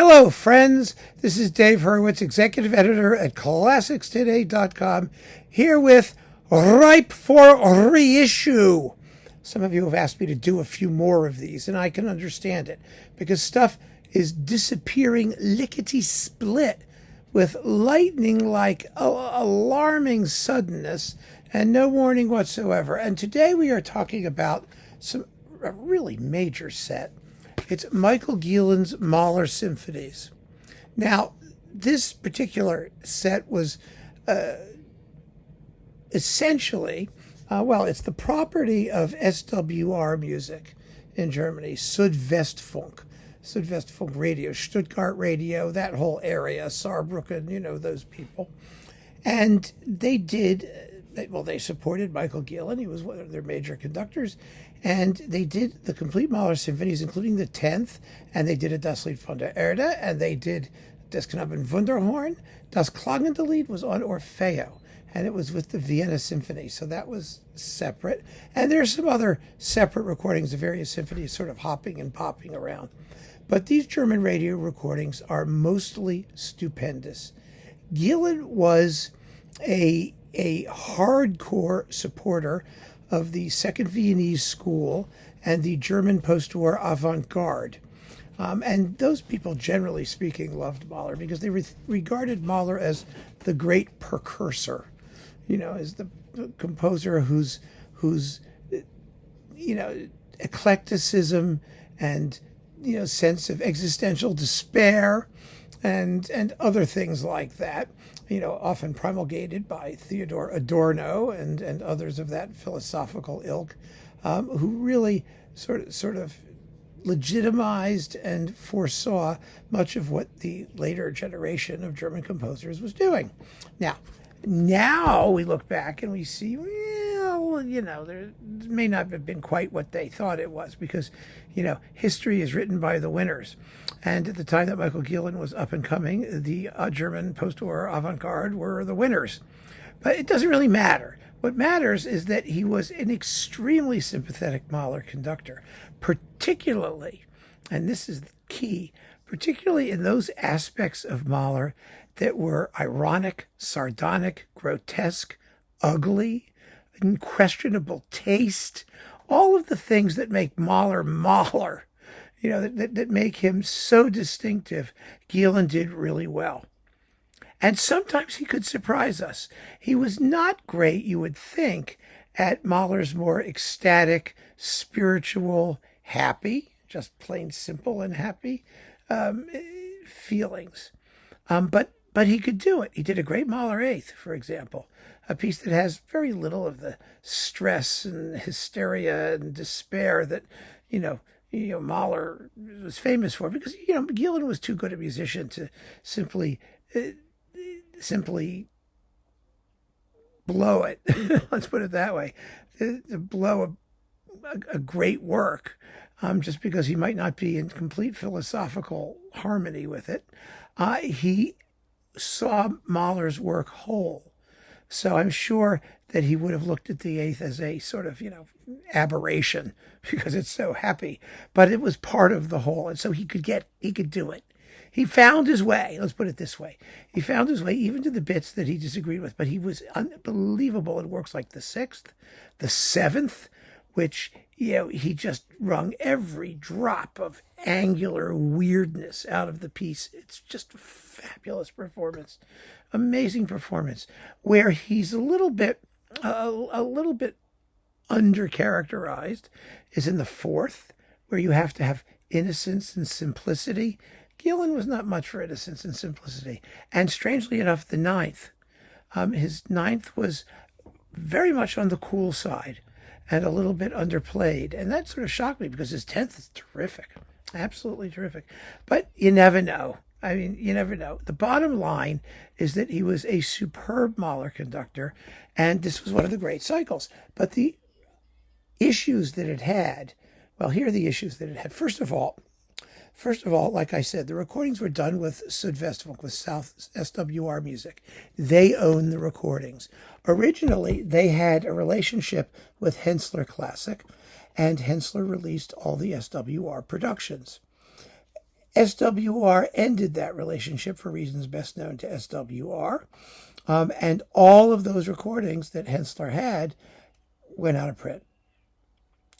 Hello, friends. This is Dave Hurwitz, executive editor at ClassicsToday.com, here with Ripe for Reissue. Some of you have asked me to do a few more of these, and I can understand it, because stuff is disappearing lickety-split with lightning-like, alarming suddenness and no warning whatsoever. And today we are talking about a really major set. It's Michael Gielen's Mahler symphonies. Now, this particular set was essentially, it's the property of SWR music in Germany, Südwestfunk radio, Stuttgart radio, that whole area, Saarbrücken, those people. And they supported Michael Gielen. He was one of their major conductors. And they did the complete Mahler symphonies, including the 10th, and they did a Das Lied von der Erde, and they did Das Knaben Wunderhorn. Das Klagende Lied was on Orfeo, and it was with the Vienna Symphony, so that was separate. And there's some other separate recordings of various symphonies sort of hopping and popping around. But these German radio recordings are mostly stupendous. Gielen was a hardcore supporter of the Second Viennese School and the German post-war avant-garde. And those people, generally speaking, loved Mahler because they regarded Mahler as the great precursor, as the composer whose eclecticism and, sense of existential despair and other things like that, often promulgated by Theodor Adorno and others of that philosophical ilk, who really sort of legitimized and foresaw much of what the later generation of German composers was doing. Now we look back and we see, there may not have been quite what they thought it was because, history is written by the winners. And at the time that Michael Gielen was up and coming, the German post-war avant-garde were the winners. But it doesn't really matter. What matters is that he was an extremely sympathetic Mahler conductor, particularly, and this is the key, particularly in those aspects of Mahler that were ironic, sardonic, grotesque, ugly, in questionable taste, all of the things that make Mahler Mahler, that make him so distinctive, Gielen did really well. And sometimes he could surprise us. He was not great, you would think, at Mahler's more ecstatic, spiritual, happy, just plain simple and happy feelings. But he could do it. He did a great Mahler Eighth, for example, a piece that has very little of the stress and hysteria and despair that, Mahler was famous for, because, Gielen was too good a musician to simply blow it. Let's put it that way, to blow a great work, just because he might not be in complete philosophical harmony with it. He saw Mahler's work whole. So I'm sure that he would have looked at the Eighth as a sort of, aberration because it's so happy, but it was part of the whole. And so he could do it. He found his way. Let's put it this way. He found his way even to the bits that he disagreed with, but he was unbelievable in works like the Sixth, the Seventh, which, he just wrung every drop of angular weirdness out of the piece. It's just a fabulous performance, amazing performance, where he's a little bit undercharacterized is in the Fourth, where you have to have innocence and simplicity. Gielen was not much for innocence and simplicity. And strangely enough, the Ninth, his Ninth was very much on the cool side and a little bit underplayed. And that sort of shocked me because his 10th is terrific, absolutely terrific. But you never know. You never know. The bottom line is that he was a superb Mahler conductor, and this was one of the great cycles. But the issues that it had, here are the issues that it had. First of all, like I said, the recordings were done with Südwestfunk, with South SWR music. They own the recordings. Originally, they had a relationship with Hensler Classic, and Hensler released all the SWR productions. SWR ended that relationship for reasons best known to SWR. And all of those recordings that Hensler had went out of print.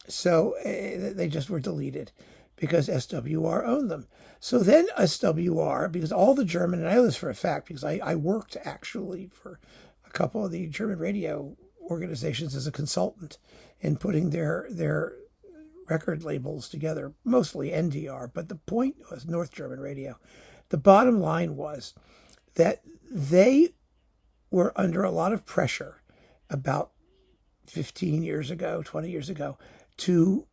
So they just were deleted because SWR owned them. So then SWR, because all the German, and I know this for a fact because I worked actually for a couple of the German radio organizations as a consultant in putting their record labels together, mostly NDR, but the point was North German Radio. The bottom line was that they were under a lot of pressure about 15 years ago, 20 years ago, to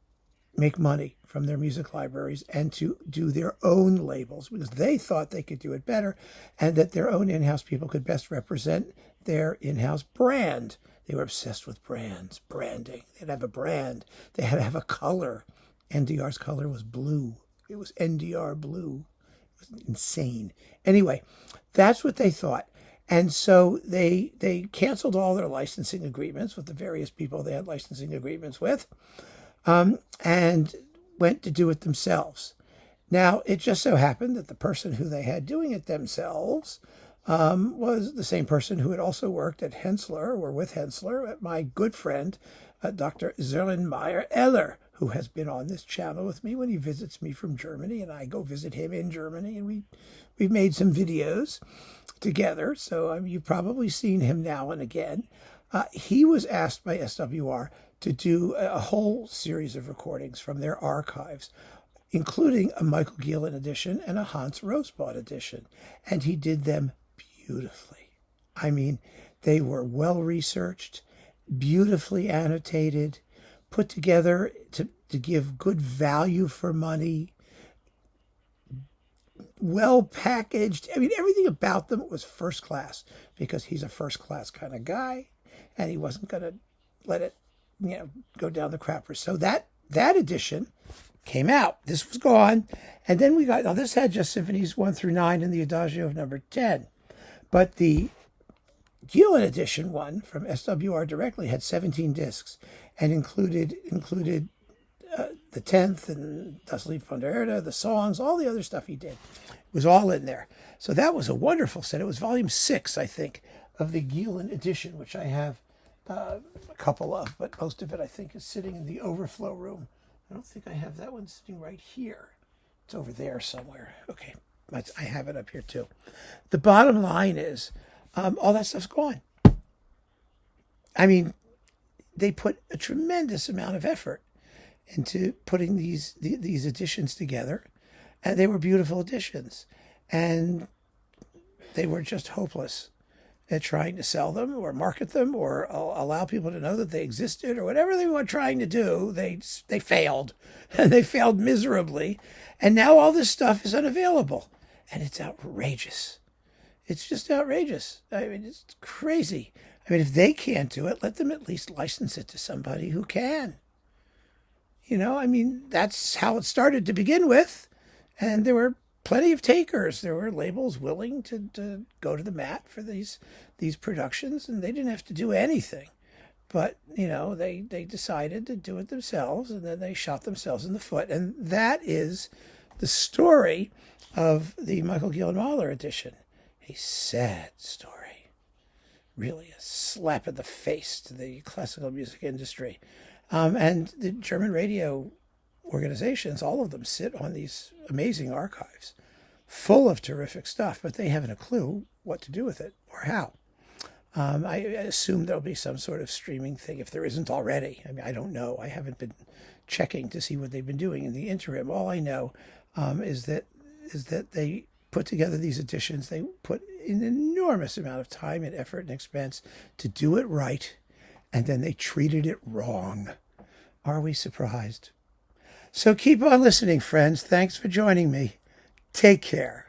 make money from their music libraries and to do their own labels because they thought they could do it better and that their own in-house people could best represent their in-house brand. They were obsessed with brands, branding. They'd have a brand. They had to have a color. NDR's color was blue. It was NDR blue. It was insane. Anyway, that's what they thought. And so they canceled all their licensing agreements with the various people they had licensing agreements with, and went to do it themselves. Now, it just so happened that the person who they had doing it themselves was the same person who had also worked at Hensler or with Hensler, my good friend, Dr. Zerlenmeyer Eller, who has been on this channel with me when he visits me from Germany, and I go visit him in Germany, and we've made some videos together. So you've probably seen him now and again. He was asked by SWR to do a whole series of recordings from their archives, including a Michael Gielen edition and a Hans Rosbaud edition. And he did them beautifully. I mean, they were well researched, beautifully annotated, put together to give good value for money, well packaged. I mean, everything about them was first class because he's a first class kind of guy and he wasn't going to let it, go down the crapper. So that edition came out. This was gone. And then now this had just symphonies 1 through 9 and the Adagio of number 10. But the Gielen edition one from SWR directly had 17 discs and included the 10th and Das Lied von der Erde, the songs, all the other stuff he did. It was all in there. So that was a wonderful set. It was volume 6, I think, of the Gielen edition, which I have a couple of, but most of it, I think, is sitting in the overflow room. I don't think I have that one sitting right here. It's over there somewhere. Okay, I have it up here too. The bottom line is all that stuff's gone. I mean, they put a tremendous amount of effort into putting these editions together, and they were beautiful editions, and they were just hopeless at trying to sell them or market them or allow people to know that they existed or whatever they were trying to do. They failed, and they failed miserably, and now all this stuff is unavailable, and it's outrageous. It's just outrageous. I mean, it's crazy. I mean, if they can't do it, let them at least license it to somebody who can. I mean, that's how it started to begin with. And there were plenty of takers. There were labels willing to go to the mat for these productions, and they didn't have to do anything. But, they decided to do it themselves, and then they shot themselves in the foot. And that is the story of the Michael Gielen Mahler edition. A sad story. Really a slap in the face to the classical music industry. And the German radio organizations, all of them sit on these amazing archives full of terrific stuff, but they haven't a clue what to do with it or how. I assume there'll be some sort of streaming thing if there isn't already. I mean, I don't know. I haven't been checking to see what they've been doing in the interim. All I know is that they put together these editions. They put an enormous amount of time and effort and expense to do it right, and then they treated it wrong. Are we surprised? So keep on listening, friends. Thanks for joining me. Take care.